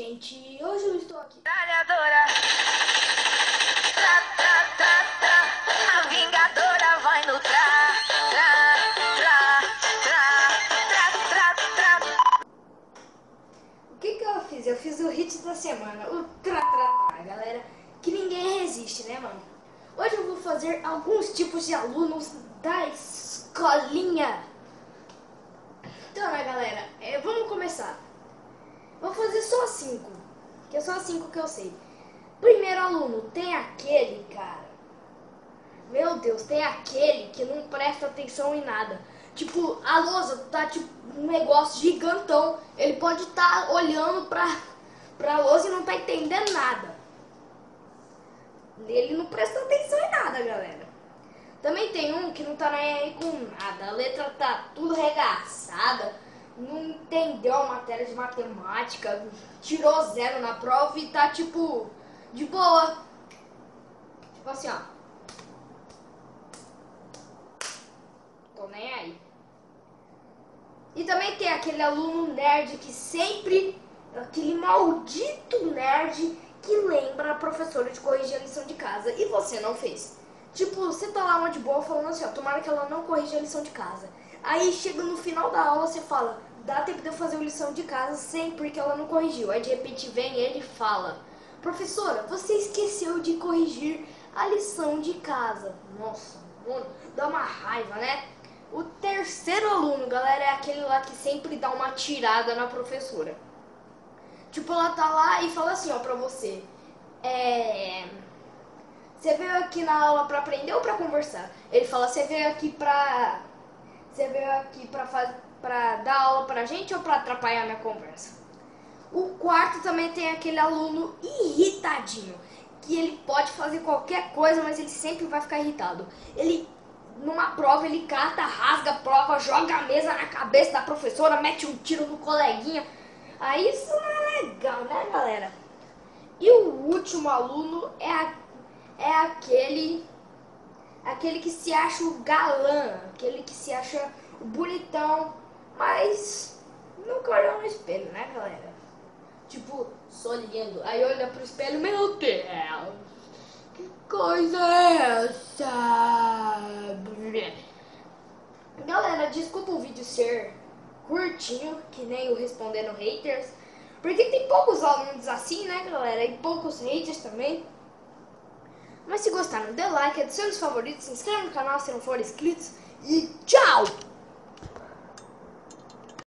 gente, hoje eu estou aqui. Trabalhadora, a vingadora vai no O que eu fiz? Eu fiz o hit da semana, o galera, que ninguém resiste, né, mano? Hoje eu vou fazer alguns tipos de alunos da escolinha. Então, né, galera, vamos começar. Vou fazer só 5, que é só 5 que eu sei. Primeiro aluno, tem aquele, cara. Meu Deus, tem aquele que não presta atenção em nada. Tipo, a lousa tá tipo um negócio gigantão. Ele pode estar olhando pra lousa e não tá entendendo nada. Ele não presta atenção em nada, galera. Também tem um que não tá nem aí com nada. A letra tá tudo regaçada. Não entendeu a matéria de matemática. Tirou 0 na prova e tá tipo de boa. Tipo assim, ó. Tô nem aí. E também tem aquele aluno nerd que sempre, aquele maldito nerd que lembra a professora de corrigir a lição de casa e você não fez. Tipo, você tá lá uma de boa falando assim, ó, tomara que ela não corrija a lição de casa. Aí chega no final da aula, você fala, dá tempo de eu fazer a lição de casa sem porque ela não corrigiu. Aí de repente vem ele e fala, professora, você esqueceu de corrigir a lição de casa. Nossa, mano, dá uma raiva, né? O terceiro aluno, galera, é aquele lá que sempre dá uma tirada na professora. Tipo, ela tá lá e fala assim, ó, pra você. Você veio aqui na aula pra aprender ou pra conversar? Ele fala, você veio aqui pra dar aula pra gente ou pra atrapalhar minha conversa? O quarto também tem aquele aluno irritadinho, que ele pode fazer qualquer coisa, mas ele sempre vai ficar irritado. Numa prova, ele cata, rasga a prova, joga a mesa na cabeça da professora, mete um tiro no coleguinha. Aí isso não é legal, né, galera? E o último aluno é aquele que se acha o galã, aquele que se acha o bonitão, mas nunca olhou no espelho, né, galera? Tipo, sou lindo. Aí olha pro espelho, meu Deus, que coisa é essa? Galera, desculpa o vídeo ser curtinho, que nem o Respondendo Haters, porque tem poucos alunos assim, né, galera? E poucos haters também. Mas se gostaram, dê like, adicione os favoritos, se inscreva no canal se não for inscritos e tchau!